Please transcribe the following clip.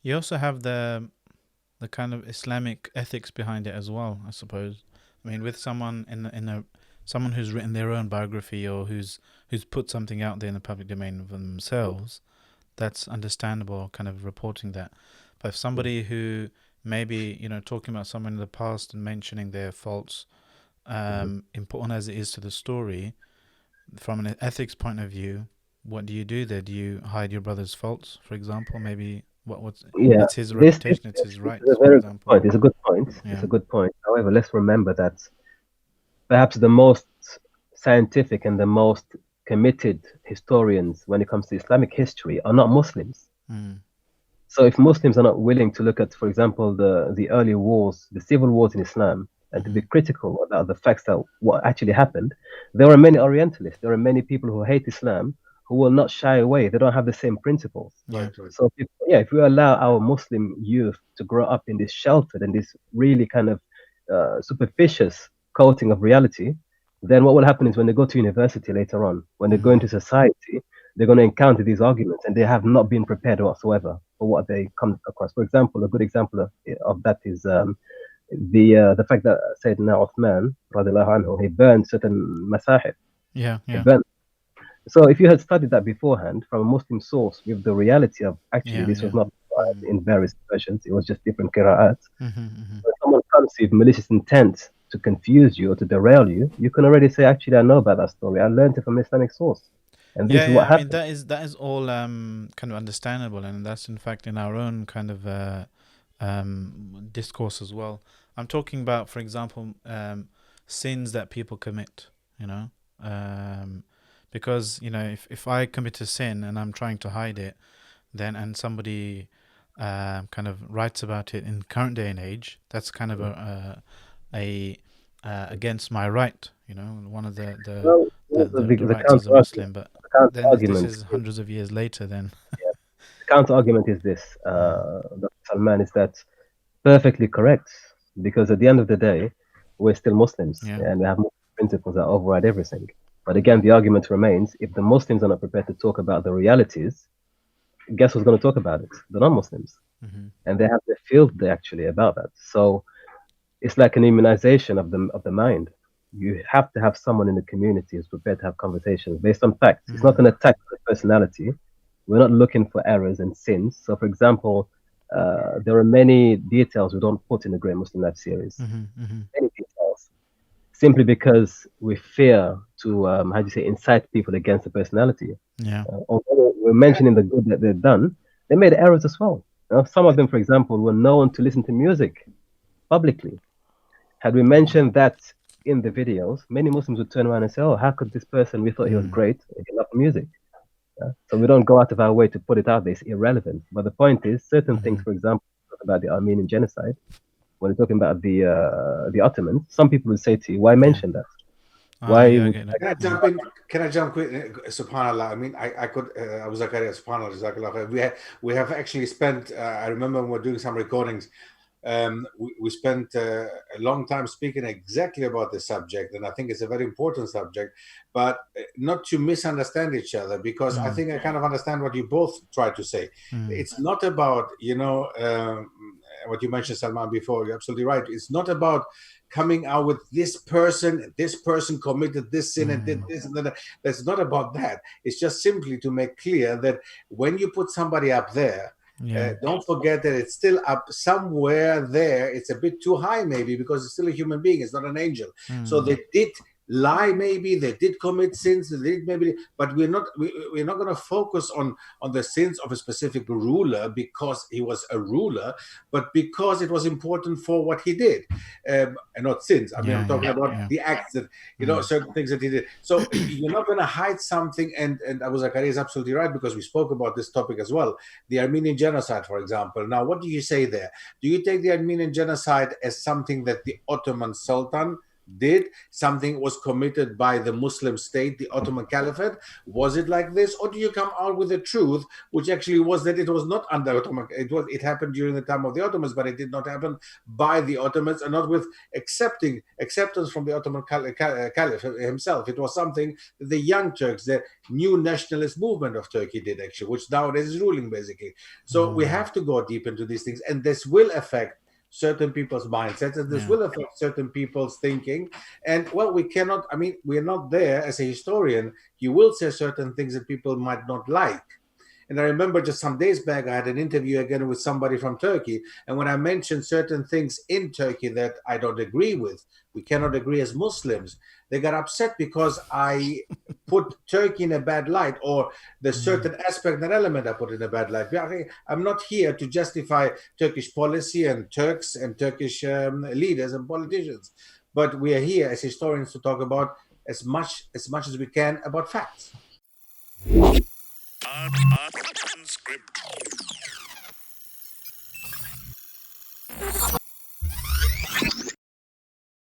You also have the kind of Islamic ethics behind it as well, I suppose. I mean, with someone in a someone who's written their own biography or who's put something out there in the public domain of themselves, that's understandable, kind of reporting that. But if Mm. somebody who maybe talking about someone in the past and mentioning their faults, Mhm. important as it is to the story, from an ethics point of view, what do you do there? Do you hide your brother's faults, for example? Maybe what's Yeah, it's his this reputation, it's his this is a rights, for very good example. point. It's a good point. It's Yeah. a good point. However, let's remember that perhaps the most scientific and the most committed historians when it comes to Islamic history are not Muslims. Mm. So if Muslims are not willing to look at, for example, the early wars, the civil wars in Islam, and to be Mm-hmm. critical about the facts that what actually happened, there are many Orientalists, there are many people who hate Islam who will not shy away. They don't have the same principles. Yeah. Right. So if we allow our Muslim youth to grow up in this sheltered and this really kind of superficious coating of reality, then what will happen is when they go to university later on, when they go Mm-hmm. into society, they're going to encounter these arguments and they have not been prepared whatsoever for what they come across. For example, a good example of that is the fact that Sayyidina Uthman, radiallahu anhu, he burned certain masahif. Yeah. He Yeah. burned. So if you had studied that beforehand from a Muslim source with the reality of actually Yeah. this was Yeah. not Mm. in various versions, it was just different qira'ats. Mm-hmm. Mm-hmm. When someone comes with malicious intent to confuse you or to derail you, you can already say, actually, I know about that story. I learned it from an Islamic source. And this Yeah, is yeah. what I mean, happened. that is all kind of understandable, and that's in fact in our own kind of discourse as well. I'm talking about, for example, sins that people commit. You know, um, because if I commit a sin and I'm trying to hide it, then and somebody kind of writes about it in current day and age, that's kind of a against my right. One of the The rights as a Muslim. But counter then if this argument is hundreds of years later, then the counter argument is this, mm, Dr. Salman, is that perfectly correct because at the end of the day, we're still Muslims yeah, and we have Muslim principles that override everything. But again, the argument remains if the Muslims are not prepared to talk about the realities, guess who's going to talk about it? The non Muslims. hmm, And they have the field day actually about that. So it's like an immunization of the mind. You have to have someone in the community who's prepared to have conversations based on facts. It's not mm, an attack on the personality. We're not looking for errors and sins. So, for example, there are many details we don't put in the Great Muslim Life series. hmm, hmm, Many details, simply because we fear to, how do you say, incite people against the personality. yeah, Although we're mentioning the good that they've done, they made errors as well. Some of them, for example, were known to listen to music publicly. Had we mentioned that in the videos, many Muslims would turn around and say, "Oh, how could this person? We thought he was mm, great. He loved music." Yeah? So we don't go out of our way to put it out there. It's irrelevant. But the point is, certain things, hmm. for example, about the Armenian genocide, when we're talking about the Ottomans, some people would say to you, "Why Yeah. mention that? Ah, Why yeah, I would get you it. Can I Yeah. jump in? Can I jump quick? Subhanallah. I mean, I could. Abu Zakaria, Subhanallah, Jazakallah khair. We have actually spent. I remember when we were doing some recordings. We spent a long time speaking exactly about this subject, and I think it's a very important subject. But not to misunderstand each other, because I Mm, think I kind of understand what you both try to say. mm, It's not about what you mentioned, Salman, before. You're absolutely right. It's not about coming out with this person committed this sin and did mm, this and that. That's not about that. It's just simply to make clear that when you put somebody up there, yeah. don't forget that it's still up somewhere there. It's a bit too high, maybe, because it's still a human being. It's not an angel. So Mm, they did lie, maybe they did commit sins, they did maybe, but we're not going to focus on the sins of a specific ruler because he was a ruler, but because it was important for what he did, and not sins. I mean, yeah, I'm talking yeah, about yeah. the acts that Mm, certain things that he did. So you're not going to hide something. And Abu Zakaria is absolutely right, because we spoke about this topic as well, the Armenian genocide, for example. Now, what do you say there? Do you take the Armenian genocide as something that the Ottoman Sultan did. Something was committed by the Muslim state, the Ottoman Caliphate. Was it like this, or do you come out with the truth, which actually was that it was not under Ottoman? It happened during the time of the Ottomans, but it did not happen by the Ottomans, and not with acceptance from the Ottoman Caliph himself. It was something that the Young Turks, the new nationalist movement of Turkey, did actually, which nowadays is ruling basically. So we have to go deep into these things, and this will affect certain people's mindsets, and this will affect certain people's thinking. And well, we cannot, I mean, we're not there. As a historian, you will say certain things that people might not like. And I remember just some days back, I had an interview again with somebody from Turkey. And when I mentioned certain things in Turkey that I don't agree with, we cannot agree as Muslims, they got upset because I put Turkey in a bad light, or the certain aspect, that element I put in a bad light. I'm not here to justify Turkish policy and Turks and Turkish leaders and politicians. But we are here as historians to talk about as much as we can about facts. Unscripted.